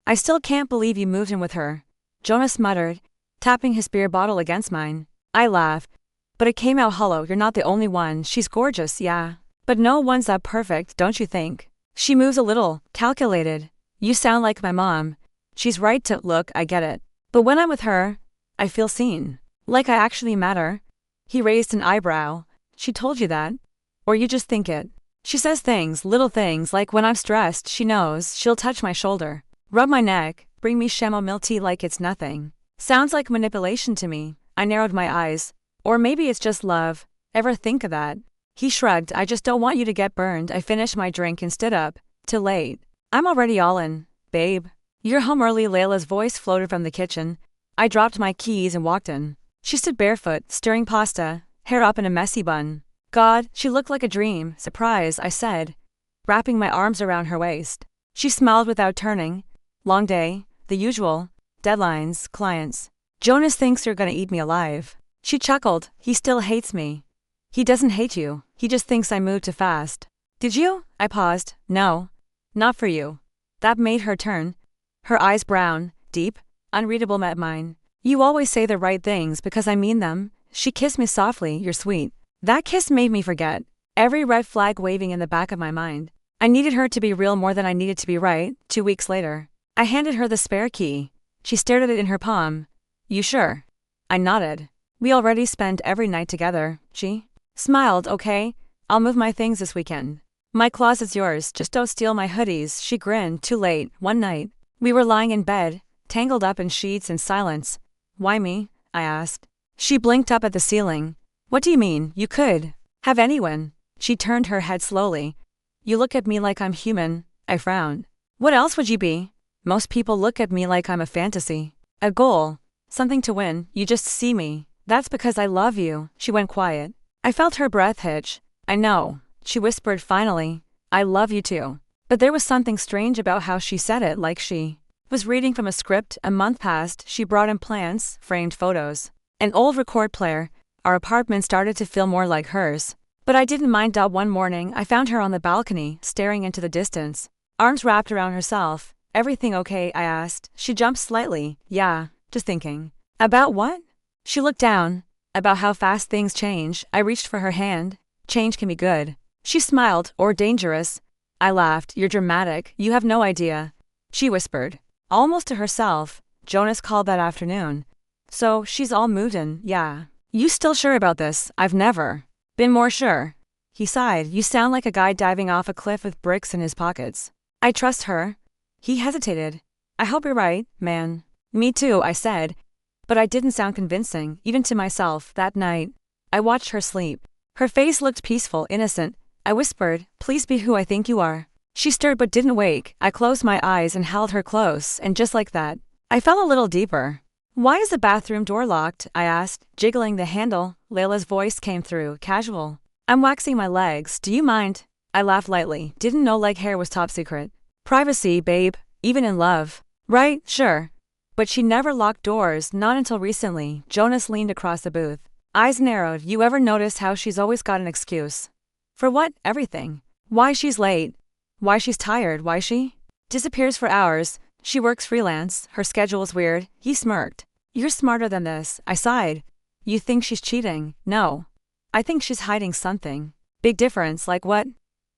I still can't believe you moved in with her, Jonas muttered, tapping his beer bottle against mine. I laughed. But it came out hollow. You're not the only one. She's gorgeous, yeah. But no one's that perfect, don't you think? She moves a little, calculated. You sound like my mom. She's right to look, I get it. But when I'm with her, I feel seen. Like I actually matter. He raised an eyebrow. She told you that? Or you just think it? She says things, little things, like when I'm stressed, she knows, she'll touch my shoulder, rub my neck, bring me chamomile tea like it's nothing. Sounds like manipulation to me. I narrowed my eyes. Or maybe it's just love. Ever think of that? He shrugged. I just don't want you to get burned. I finished my drink and stood up. Too late. I'm already all in, babe. You're home early. Layla's voice floated from the kitchen. I dropped my keys and walked in. She stood barefoot, stirring pasta, hair up in a messy bun. God, she looked like a dream. Surprise, I said, wrapping my arms around her waist. She smiled without turning. Long day, the usual. Deadlines, clients. Jonas thinks you're gonna eat me alive. She chuckled. He still hates me. He doesn't hate you. He just thinks I moved too fast. Did you? I paused. No. Not for you. That made her turn. Her eyes brown, deep, unreadable met mine. You always say the right things because I mean them. She kissed me softly. You're sweet. That kiss made me forget. Every red flag waving in the back of my mind. I needed her to be real more than I needed to be right. 2 weeks later, I handed her the spare key. She stared at it in her palm. You sure? I nodded. We already spent every night together. She smiled. Okay, I'll move my things this weekend. My closet's yours, just don't steal my hoodies. She grinned. Too late. One night, we were lying in bed, tangled up in sheets and silence. Why me? I asked. She blinked up at the ceiling. What do you mean? You could have anyone. She turned her head slowly. You look at me like I'm human. I frowned. What else would you be? Most people look at me like I'm a fantasy. A goal. Something to win. You just see me. That's because I love you. She went quiet. I felt her breath hitch. I know. She whispered finally. I love you too. But there was something strange about how she said it, like she was reading from a script. A month passed. She brought in plants, framed photos, an old record player. Our apartment started to feel more like hers. But I didn't mind. One morning, I found her on the balcony, staring into the distance, arms wrapped around herself. Everything okay? I asked. She jumped slightly. Yeah, just thinking. About what? She looked down. About how fast things change. I reached for her hand. Change can be good. She smiled. Or dangerous. I laughed. You're dramatic. You have no idea. She whispered, almost to herself. Jonas called that afternoon. So, she's all moved in, yeah. You still sure about this? I've never been more sure. He sighed. You sound like a guy diving off a cliff with bricks in his pockets. I trust her. He hesitated. I hope you're right, man. Me too, I said. But I didn't sound convincing, even to myself. That night, I watched her sleep. Her face looked peaceful, innocent. I whispered, please be who I think you are. She stirred but didn't wake. I closed my eyes and held her close, and just like that, I fell a little deeper. Why is the bathroom door locked? I asked, jiggling the handle. Layla's voice came through, casual. I'm waxing my legs. Do you mind? I laughed lightly. Didn't know leg hair was top secret. Privacy, babe, even in love. Right, sure. But she never locked doors, not until recently. Jonas leaned across the booth. Eyes narrowed. You ever notice how she's always got an excuse? For what? Everything. Why she's late. Why she's tired. Why she disappears for hours. She works freelance. Her schedule's weird. He smirked. You're smarter than this. I sighed. You think she's cheating? No. I think she's hiding something. Big difference. Like what?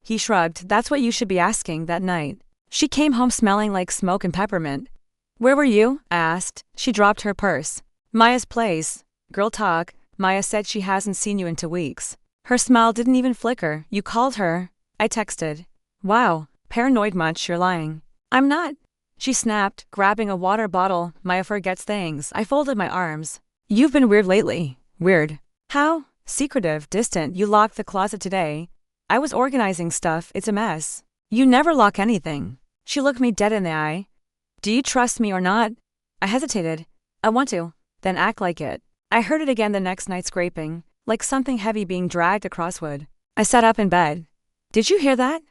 He shrugged. That's what you should be asking. That night, she came home smelling like smoke and peppermint. Where were you? I asked. She dropped her purse. Maya's place. Girl talk. Maya said she hasn't seen you in 2 weeks. Her smile didn't even flicker. You called her. I texted. Wow. Paranoid much? You're lying. I'm not. She snapped, grabbing a water bottle. Maya forgets things. I folded my arms. You've been weird lately. Weird. How? Secretive, distant. You locked the closet today. I was organizing stuff. It's a mess. You never lock anything. She looked me dead in the eye. Do you trust me or not? I hesitated. I want to. Then act like it. I heard it again the next night, scraping, like something heavy being dragged across wood. I sat up in bed. Did you hear that?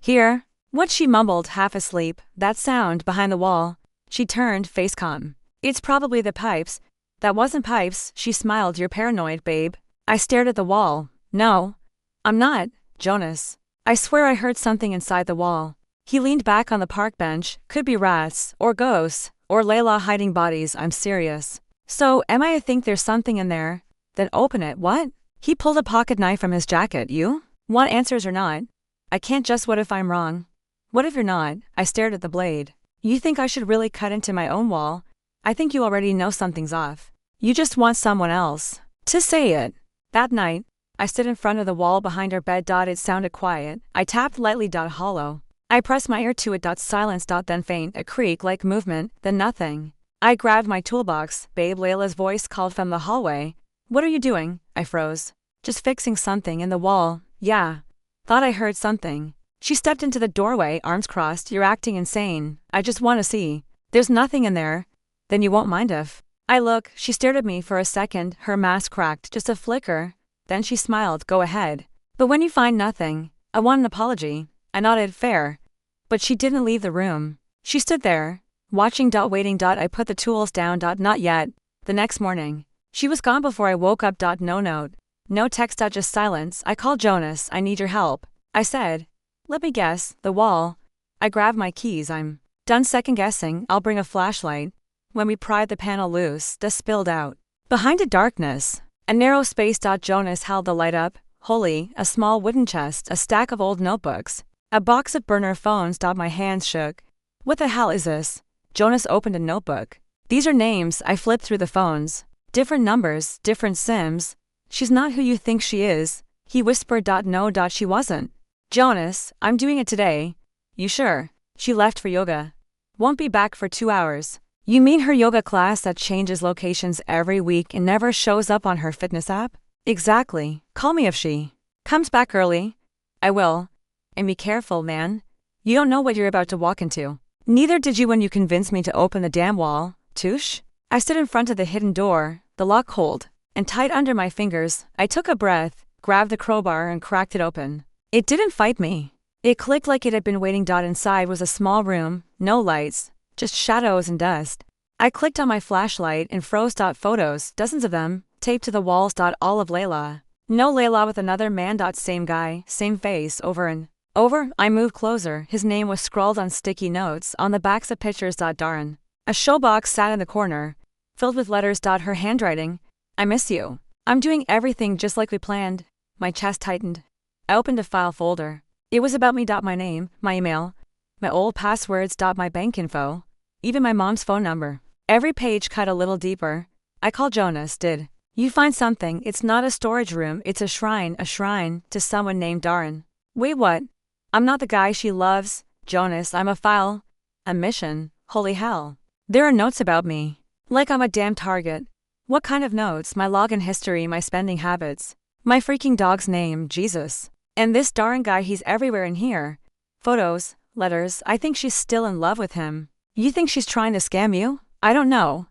Hear? What? She mumbled, half asleep. That sound behind the wall. She turned, face calm. It's probably the pipes. That wasn't pipes. She smiled. You're paranoid, babe. I stared at the wall. No. I'm not, Jonas. I swear I heard something inside the wall. He leaned back on the park bench. Could be rats, or ghosts, or Layla hiding bodies, I'm serious. So, am I to think there's something in there? Then open it, what? He pulled a pocket knife from his jacket. You? Want answers or not? I can't just what if I'm wrong? What if you're not? I stared at the blade. You think I should really cut into my own wall? I think you already know something's off. You just want someone else to say it. That night, I stood in front of the wall behind her bed. It sounded quiet. I tapped lightly. Hollow. I pressed my ear to it. Silence. Then faint, a creak-like movement, then nothing. I grabbed my toolbox. Babe, Layla's voice called from the hallway. What are you doing? I froze. Just fixing something in the wall. Yeah. Thought I heard something. She stepped into the doorway, arms crossed. You're acting insane. I just want to see. There's nothing in there. Then you won't mind if I look. She stared at me for a second, her mask cracked, just a flicker. Then she smiled. Go ahead. But when you find nothing, I want an apology. I nodded. Fair. But she didn't leave the room. She stood there, watching. Waiting. I put the tools down. Not yet. The next morning, she was gone before I woke up. No note. No text. Just silence. I called Jonas. I need your help. I said. Let me guess. The wall. I grabbed my keys. I'm done second guessing. I'll bring a flashlight. When we pried the panel loose, dust spilled out. Behind it, darkness. A narrow space. Jonas held the light up. Holy, a small wooden chest, a stack of old notebooks, a box of burner phones. My hands shook. What the hell is this? Jonas opened a notebook. These are names. I flipped through the phones. Different numbers, different sims. She's not who you think she is. He whispered. No. She wasn't. Jonas, I'm doing it today. You sure? She left for yoga. Won't be back for 2 hours. You mean her yoga class that changes locations every week and never shows up on her fitness app? Exactly. Call me if she comes back early. I will. And be careful, man. You don't know what you're about to walk into. Neither did you when you convinced me to open the damn wall, Touche. I stood in front of the hidden door, the lock cold and tight under my fingers. I took a breath, grabbed the crowbar and cracked it open. It didn't fight me. It clicked like it had been waiting. Inside was a small room, no lights, just shadows and dust. I clicked on my flashlight and froze. Photos, dozens of them, taped to the walls. All of Layla. No Layla with another man. Same guy, same face, over and over. I moved closer. His name was scrawled on sticky notes on the backs of pictures. Darn. A showbox sat in the corner, filled with letters. Her handwriting. I miss you. I'm doing everything just like we planned. My chest tightened. I opened a file folder. It was about me. My name, my email, my old passwords. My bank info, even my mom's phone number. Every page cut a little deeper. I called Jonas. Did you find something? It's not a storage room, it's a shrine to someone named Darren. Wait, what? I'm not the guy she loves, Jonas. I'm a file. A mission. Holy hell. There are notes about me. Like I'm a damn target. What kind of notes? My login history, my spending habits, my freaking dog's name, Jesus. And this Darren guy, he's everywhere in here. Photos, letters. I think she's still in love with him. You think she's trying to scam you? I don't know.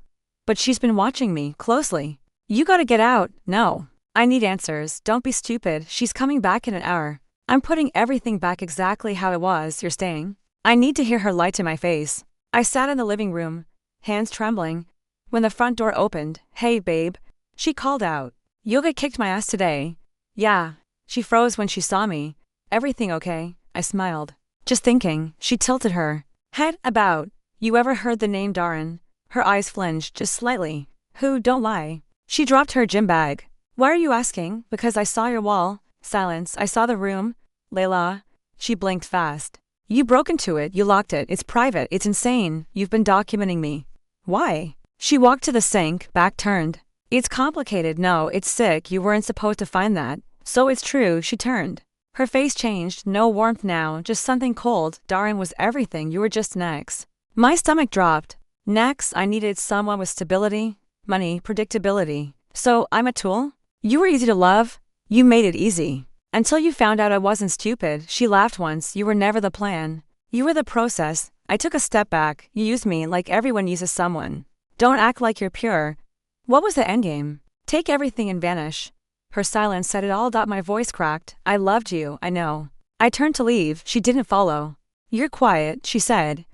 But she's been watching me closely. You gotta get out. No. I need answers. Don't be stupid. She's coming back in an hour. I'm putting everything back exactly how it was. You're staying. I need to hear her lie to my face. I sat in the living room, hands trembling, when the front door opened. Hey, babe. She called out. Yoga kicked my ass today. Yeah. She froze when she saw me. Everything okay? I smiled. Just thinking. She tilted her head about. You ever heard the name Darren? Her eyes flinched just slightly. Who? Don't lie. She dropped her gym bag. Why are you asking? Because I saw your wall. Silence. I saw the room. Layla. She blinked fast. You broke into it. You locked it. It's private. It's insane. You've been documenting me. Why? She walked to the sink, back turned. It's complicated. No, it's sick. You weren't supposed to find that. So it's true. She turned. Her face changed. No warmth now, just something cold. Darren was everything. You were just next. My stomach dropped. Next, I needed someone with stability, money, predictability. So, I'm a tool? You were easy to love? You made it easy. Until you found out I wasn't stupid. She laughed once. You were never the plan. You were the process. I took a step back. You used me like everyone uses someone. Don't act like you're pure. What was the endgame? Take everything and vanish. Her silence said it all. My voice cracked. I loved you, I know. I turned to leave. She didn't follow. You're quiet, she said,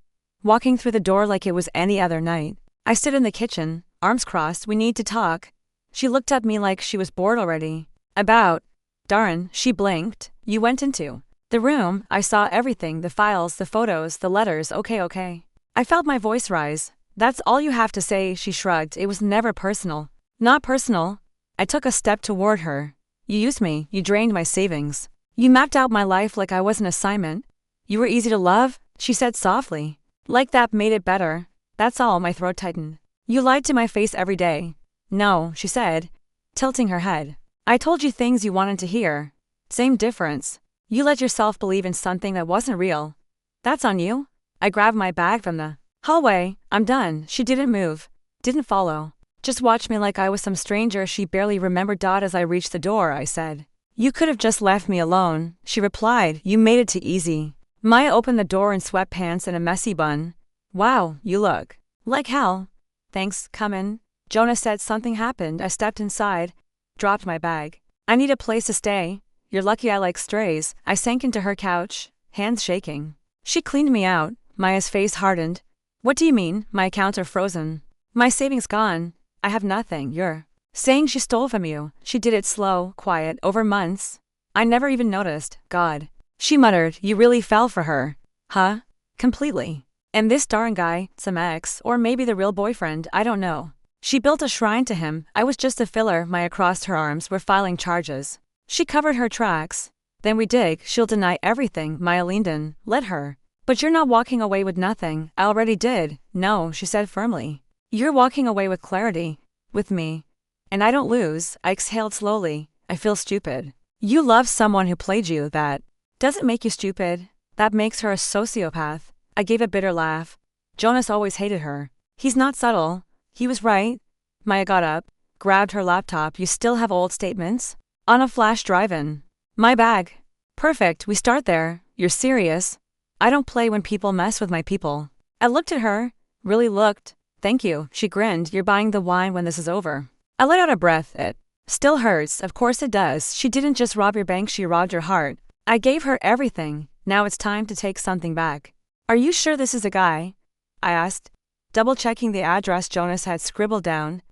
walking through the door like it was any other night. I stood in the kitchen, arms crossed. We need to talk. She looked at me like she was bored already. About Darren. She blinked. You went into The room, I saw everything, the files, the photos, the letters. Okay. I felt my voice rise. That's all you have to say, she shrugged. It was never personal. Not personal. I took a step toward her. You used me, you drained my savings. You mapped out my life like I was an assignment. You were easy to love, she said softly. Like that made it better. That's all, my throat tightened. You lied to my face every day. No, she said, tilting her head. I told you things you wanted to hear. Same difference. You let yourself believe in something that wasn't real. That's on you. I grabbed my bag from the hallway. I'm done. She didn't move. Didn't follow. Just watched me like I was some stranger she barely remembered. As I reached the door, I said, You could have just left me alone, she replied. You made it too easy. Maya opened the door in sweatpants and a messy bun. Wow, you look like hell. Thanks, come in. Jonah said. Something happened. I stepped inside, dropped my bag. I need a place to stay. You're lucky I like strays. I sank into her couch, hands shaking. She cleaned me out. Maya's face hardened. What do you mean? My accounts are frozen. My savings gone. I have nothing. You're saying she stole from you. She did it slow, quiet, over months. I never even noticed. God. She muttered. You really fell for her. Huh? Completely. And this darn guy, some ex, or maybe the real boyfriend, I don't know. She built a shrine to him. I was just a filler. Maya crossed her arms. We're filing charges. She covered her tracks. Then we dig. She'll deny everything. Maya leaned in. Let her. But you're not walking away with nothing. I already did. No, she said firmly. You're walking away with clarity. With me. And I don't lose. I exhaled slowly. I feel stupid. You love someone who played you. That doesn't make you stupid. That makes her a sociopath. I gave a bitter laugh. Jonas always hated her. He's not subtle. He was right. Maya got up, grabbed her laptop. You still have old statements? On a flash drive-in. My bag. Perfect, we start there. You're serious? I don't play when people mess with my people. I looked at her. Really looked. Thank you, she grinned. You're buying the wine when this is over. I let out a breath. It still hurts. Of course it does. She didn't just rob your bank, she robbed your heart. I gave her everything. Now it's time to take something back. Are you sure this is a guy? I asked, double-checking the address Jonas had scribbled down.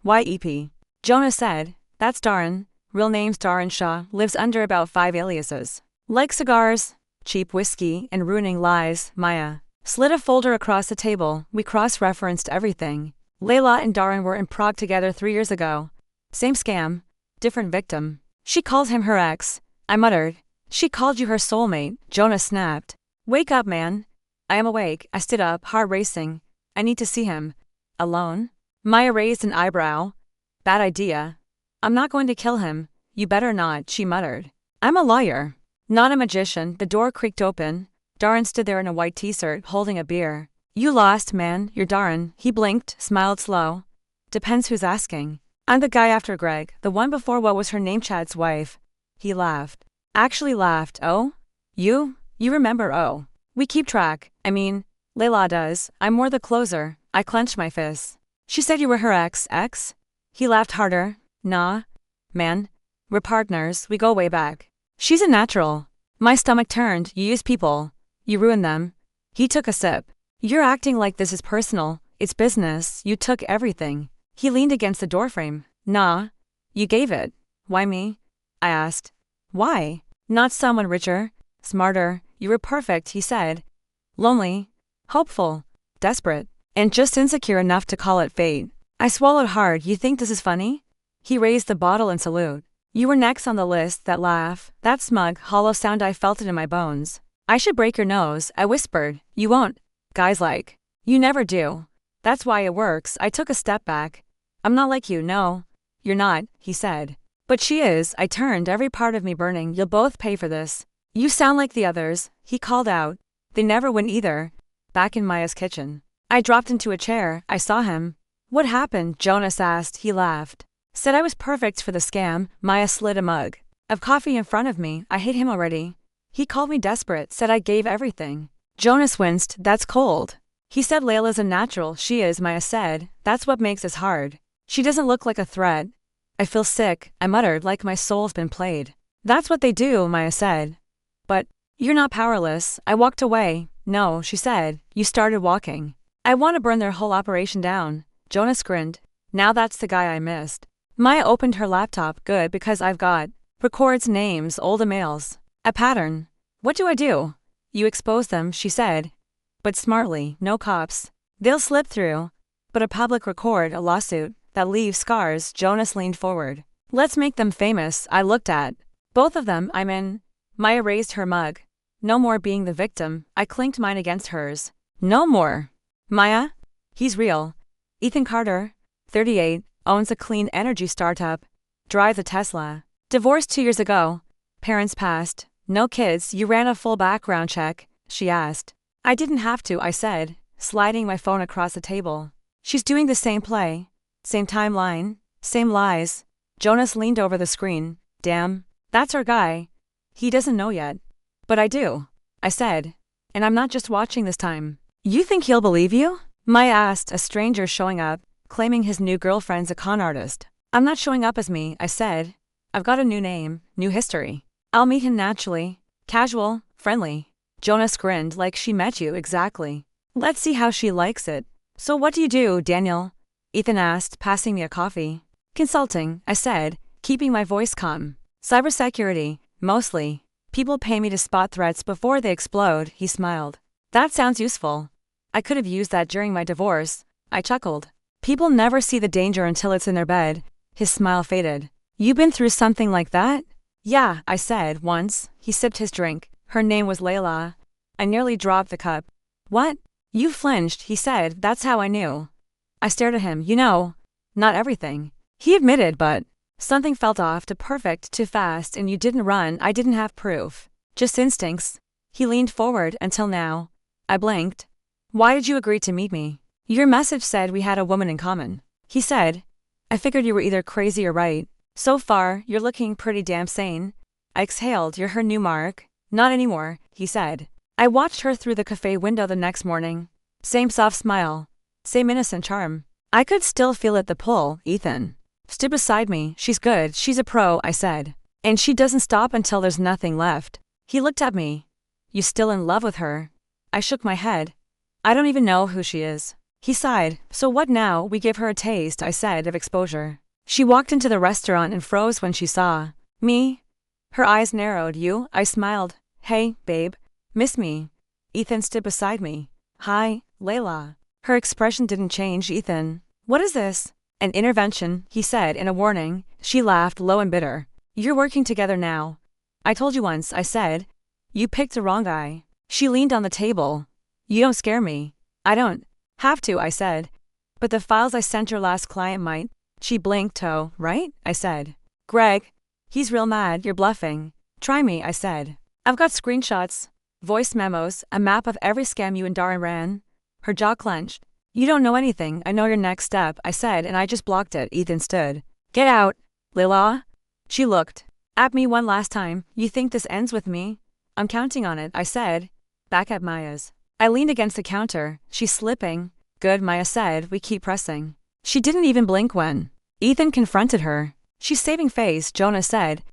YEP. Jonas said, That's Darren. Real name's Darren Shaw. Lives under about 5 aliases. Like cigars, cheap whiskey, and ruining lies. Maya slid a folder across the table. We cross-referenced everything. Layla and Darren were in Prague together 3 years ago. Same scam. Different victim. She calls him her ex. I muttered. She called you her soulmate. Jonas snapped. Wake up, man. I am awake. I stood up, heart racing. I need to see him. Alone? Maya raised an eyebrow. Bad idea. I'm not going to kill him. You better not, she muttered. I'm a lawyer. Not a magician. The door creaked open. Darren stood there in a white t-shirt, holding a beer. You lost, man. You're Darren. He blinked, smiled slow. Depends who's asking. I'm the guy after Greg, the one before what was her name, Chad's wife. He laughed. Actually laughed. Oh? You? You remember, oh. We keep track. I mean, Layla does. I'm more the closer. I clenched my fists. She said you were her ex? He laughed harder. Nah. Man. We're partners. We go way back. She's a natural. My stomach turned. You use people. You ruin them. He took a sip. You're acting like this is personal. It's business. You took everything. He leaned against the doorframe. Nah. You gave it. Why me? I asked. Why? Not someone richer, smarter. You were perfect, he said. Lonely, hopeful, desperate, and just insecure enough to call it fate. I swallowed hard. You think this is funny? He raised the bottle in salute. You were next on the list. That laugh, that smug, hollow sound, I felt it in my bones. I should break your nose, I whispered. You won't. Guys like. You never do. That's why it works. I took a step back. I'm not like you, no. You're not, he said. But she is. I turned, every part of me burning. You'll both pay for this. You sound like the others, he called out. They never win either. Back in Maya's kitchen. I dropped into a chair. I saw him. What happened? Jonas asked. He laughed. Said I was perfect for the scam. Maya slid a mug of coffee in front of me. I hate him already. He called me desperate, said I gave everything. Jonas winced. That's cold. He said Layla's a natural. She is, Maya said. That's what makes this hard. She doesn't look like a threat. I feel sick, I muttered, like my soul's been played. That's what they do, Maya said. But you're not powerless. I walked away. No, she said. You started walking. I want to burn their whole operation down. Jonas grinned. Now that's the guy I missed. Maya opened her laptop. Good, because I've got records, names, old emails. A pattern. What do I do? You expose them, she said. But smartly, no cops. They'll slip through. But a public record, a lawsuit, that leaves scars. Jonas leaned forward. Let's make them famous, I looked at. Both of them, I'm in. Maya raised her mug. No more being the victim, I clinked mine against hers. No more. Maya? He's real. Ethan Carter, 38, owns a clean energy startup. Drives a Tesla. Divorced 2 years ago. Parents passed. No kids, you ran a full background check, she asked. I didn't have to, I said, sliding my phone across the table. She's doing the same play. Same timeline. Same lies. Jonas leaned over the screen. Damn. That's our guy. He doesn't know yet. But I do, I said. And I'm not just watching this time. You think he'll believe you? Maya asked, a stranger showing up, claiming his new girlfriend's a con artist. I'm not showing up as me, I said. I've got a new name, new history. I'll meet him naturally. Casual, friendly. Jonas grinned like she met you exactly. Let's see how she likes it. So what do you do, Daniel? Ethan asked, passing me a coffee. Consulting, I said, keeping my voice calm. Cybersecurity, mostly. People pay me to spot threats before they explode, he smiled. That sounds useful. I could have used that during my divorce, I chuckled. People never see the danger until it's in their bed. His smile faded. You been through something like that? Yeah, I said, once. He sipped his drink. Her name was Layla. I nearly dropped the cup. What? You flinched, he said, that's how I knew. I stared at him, you know. Not everything. He admitted, but something felt off, too perfect, too fast, and you didn't run. I didn't have proof. Just instincts. He leaned forward, until now. I blinked. Why did you agree to meet me? Your message said we had a woman in common. He said. I figured you were either crazy or right. So far, you're looking pretty damn sane. I exhaled, you're her new mark. Not anymore, he said. I watched her through the cafe window the next morning. Same soft smile. Same innocent charm. I could still feel it, the pull. Ethan stood beside me. She's good, she's a pro, I said. And she doesn't stop until there's nothing left. He looked at me. You still in love with her? I shook my head. I don't even know who she is. He sighed. So what now? We give her a taste, I said, of exposure. She walked into the restaurant and froze when she saw me. Her eyes narrowed. You? I smiled. Hey, babe. Miss me? Ethan stood beside me. Hi, Layla. Her expression didn't change. Ethan. What is this? An intervention, he said in a warning. She laughed, low and bitter. You're working together now. I told you once, I said. You picked the wrong guy. She leaned on the table. You don't scare me. I don't have to, I said. But the files I sent your last client might. She blinked. Oh, right? I said. Greg. He's real mad, you're bluffing. Try me, I said. I've got screenshots, voice memos, a map of every scam you and Darren ran. Her jaw clenched. You don't know anything, I know your next step, I said, and I just blocked it. Ethan stood. Get out, Layla. She looked at me one last time. You think this ends with me? I'm counting on it, I said. Back at Maya's. I leaned against the counter. She's slipping. Good, Maya said, we keep pressing. She didn't even blink when Ethan confronted her. She's saving face, Jonas said.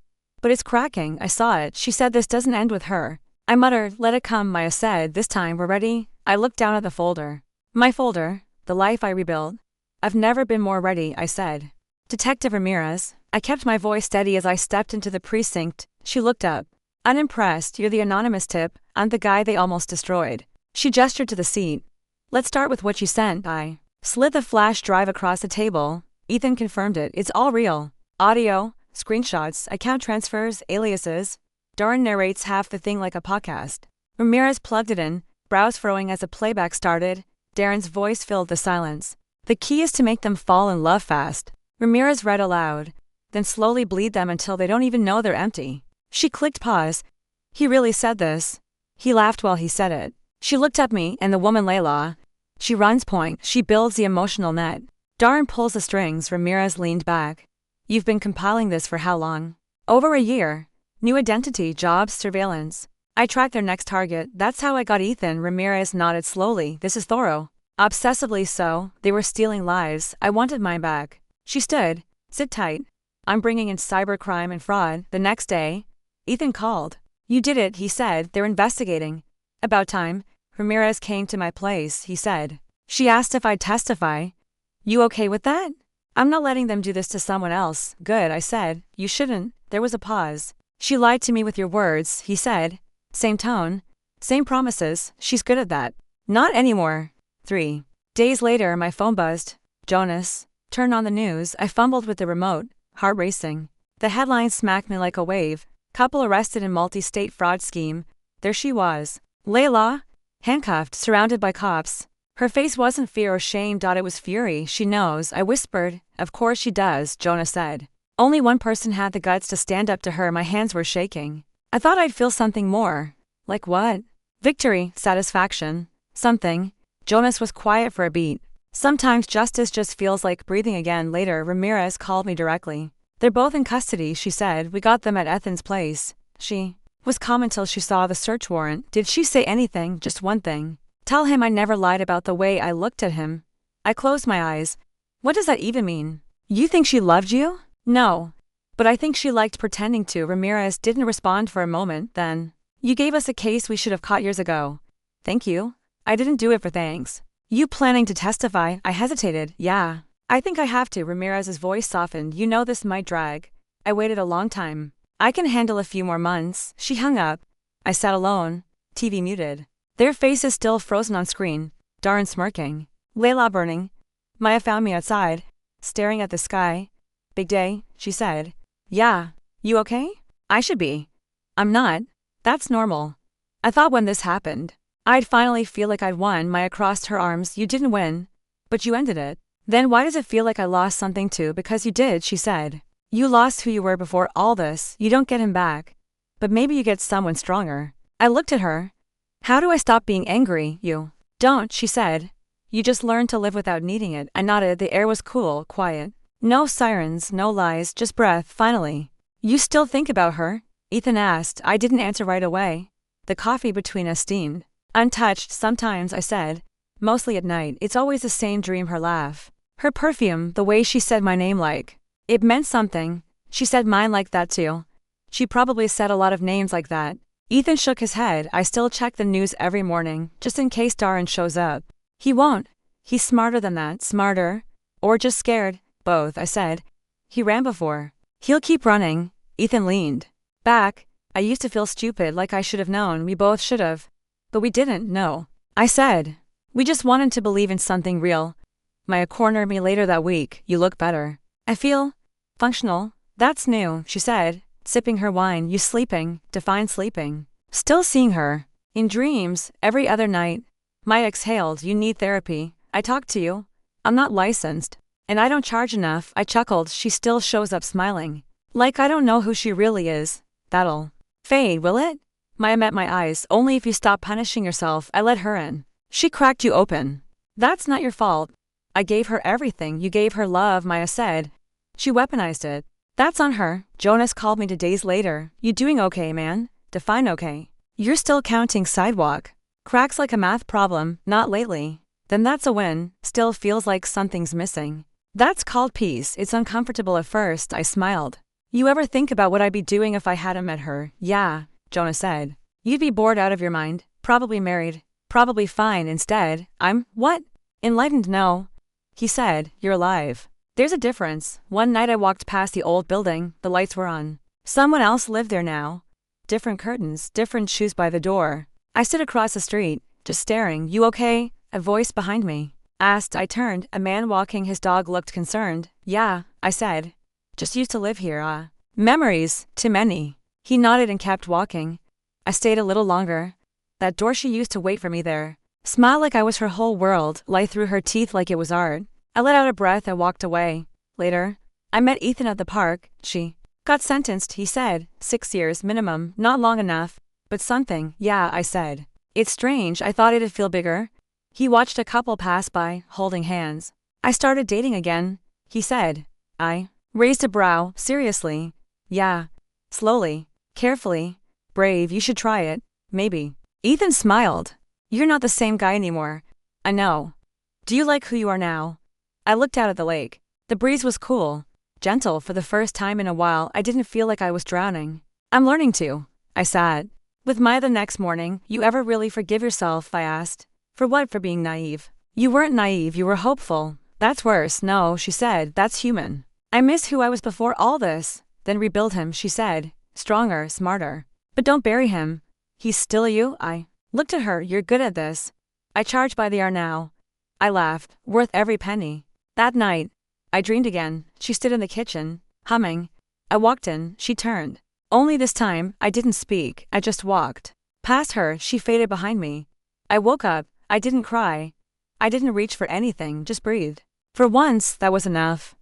But it's cracking, I saw it. She said this doesn't end with her. I muttered, let it come, Maya said. This time we're ready. I looked down at the folder. My folder, the life I rebuilt. I've never been more ready, I said. Detective Ramirez. I kept my voice steady as I stepped into the precinct. She looked up. Unimpressed, you're the anonymous tip. I'm the guy they almost destroyed. She gestured to the seat. Let's start with what you sent. I slid the flash drive across the table. Ethan confirmed it. It's all real. Audio, screenshots, account transfers, aliases. Darren narrates half the thing like a podcast. Ramirez plugged it in, brows furrowing as the playback started. Darren's voice filled the silence. The key is to make them fall in love fast. Ramirez read aloud. Then slowly bleed them until they don't even know they're empty. She clicked pause. He really said this. He laughed while he said it. She looked at me and the woman Layla. She runs point. She builds the emotional net. Darren pulls the strings. Ramirez leaned back. You've been compiling this for how long? Over a year. New identity, jobs, surveillance. I tracked their next target. That's how I got Ethan. Ramirez nodded slowly. This is thorough. Obsessively so. They were stealing lives. I wanted mine back. She stood. Sit tight. I'm bringing in cybercrime and fraud. The next day, Ethan called. You did it, he said. They're investigating. About time. Ramirez came to my place, he said. She asked if I'd testify. You okay with that? I'm not letting them do this to someone else. Good, I said. You shouldn't. There was a pause. She lied to me with your words, he said. Same tone. Same promises. She's good at that. Not anymore. 3 days later, my phone buzzed. Jonas. Turn on the news. I fumbled with the remote, heart racing. The headline smacked me like a wave. Couple arrested in multi-state fraud scheme. There she was. Layla. Handcuffed, surrounded by cops. Her face wasn't fear or shame. It was fury. She knows, I whispered. Of course she does, Jonas said. Only one person had the guts to stand up to her. My hands were shaking. I thought I'd feel something more. Like what? Victory, satisfaction, something. Jonas was quiet for a beat. Sometimes justice just feels like breathing again. Later, Ramirez called me directly. They're both in custody, she said. We got them at Ethan's place. She was calm until she saw the search warrant. Did she say anything? Just one thing. Tell him I never lied about the way I looked at him. I closed my eyes. What does that even mean? You think she loved you? No. But I think she liked pretending to. Ramirez didn't respond for a moment. Then, you gave us a case we should have caught years ago. Thank you. I didn't do it for thanks. You planning to testify? I hesitated. Yeah. I think I have to. Ramirez's voice softened. You know this might drag. I waited a long time. I can handle a few more months. She hung up. I sat alone. TV muted. Their faces still frozen on screen. Darren smirking. Layla burning. Maya found me outside, staring at the sky. Big day, she said. Yeah. You okay? I should be. I'm not. That's normal. I thought when this happened, I'd finally feel like I'd won. Maya crossed her arms. You didn't win. But you ended it. Then why does it feel like I lost something too? Because you did, she said. You lost who you were before all this. You don't get him back. But maybe you get someone stronger. I looked at her. How do I stop being angry? You don't, she said. You just learn to live without needing it. I nodded. The air was cool, quiet. No sirens, no lies, just breath. Finally. You still think about her? Ethan asked. I didn't answer right away. The coffee between us steamed. Untouched, sometimes, I said. Mostly at night. It's always the same dream. Her laugh. Her perfume, the way she said my name like. It meant something. She said mine like that too. She probably said a lot of names like that. Ethan shook his head. I still check the news every morning, just in case Darren shows up. He won't. He's smarter than that. Smarter. Or just scared. Both, I said. He ran before. He'll keep running. Ethan leaned back. I used to feel stupid, like I should have known. We both should have. But we didn't know. I said. We just wanted to believe in something real. Maya cornered me later that week. You look better. I feel functional. That's new, she said, sipping her wine. You sleeping? Define sleeping. Still seeing her. In dreams, every other night. Maya exhaled. You need therapy. I talked to you. I'm not licensed. And I don't charge enough. I chuckled. She still shows up smiling. Like I don't know who she really is. That'll fade, will it? Maya met my eyes. Only if you stop punishing yourself. I let her in. She cracked you open. That's not your fault. I gave her everything. You gave her love, Maya said. She weaponized it. That's on her. Jonas called me 2 days later. You doing okay, man? Define okay. You're still counting sidewalk. Cracks like a math problem. Not lately. Then that's a win. Still feels like something's missing. That's called peace. It's uncomfortable at first. I smiled. You ever think about what I'd be doing if I hadn't met her? Yeah, Jonas said. You'd be bored out of your mind. Probably married. Probably fine. Instead, I'm, what? Enlightened? No. He said, you're alive. There's a difference. One night I walked past the old building. The lights were on. Someone else lived there now. Different curtains, different shoes by the door. I stood across the street, just staring. You okay? A voice behind me asked. I turned. A man walking his dog looked concerned. Yeah, I said. Just used to live here, Memories, too many. He nodded and kept walking. I stayed a little longer. That door, she used to wait for me there. Smile like I was her whole world, lie through her teeth like it was art. I let out a breath and walked away. Later, I met Ethan at the park. She got sentenced, he said. 6 years minimum, not long enough. But something, yeah, I said. It's strange, I thought it'd feel bigger. He watched a couple pass by, holding hands. I started dating again, he said. I raised a brow. Seriously? Yeah. Slowly. Carefully. Brave, you should try it. Maybe. Ethan smiled. You're not the same guy anymore. I know. Do you like who you are now? I looked out at the lake. The breeze was cool. Gentle. For the first time in a while, I didn't feel like I was drowning. I'm learning to. I sat with Maya the next morning. You ever really forgive yourself? I asked. For what? For being naive. You weren't naive, you were hopeful. That's worse. No, she said. That's human. I miss who I was before all this. Then rebuild him, she said. Stronger, smarter. But don't bury him. He's still you? I looked at her. You're good at this. I charge by the hour now. I laughed. Worth every penny. That night, I dreamed again. She stood in the kitchen, humming. I walked in. She turned. Only this time, I didn't speak. I just walked. Past her, she faded behind me. I woke up. I didn't cry. I didn't reach for anything, just breathed. For once, that was enough.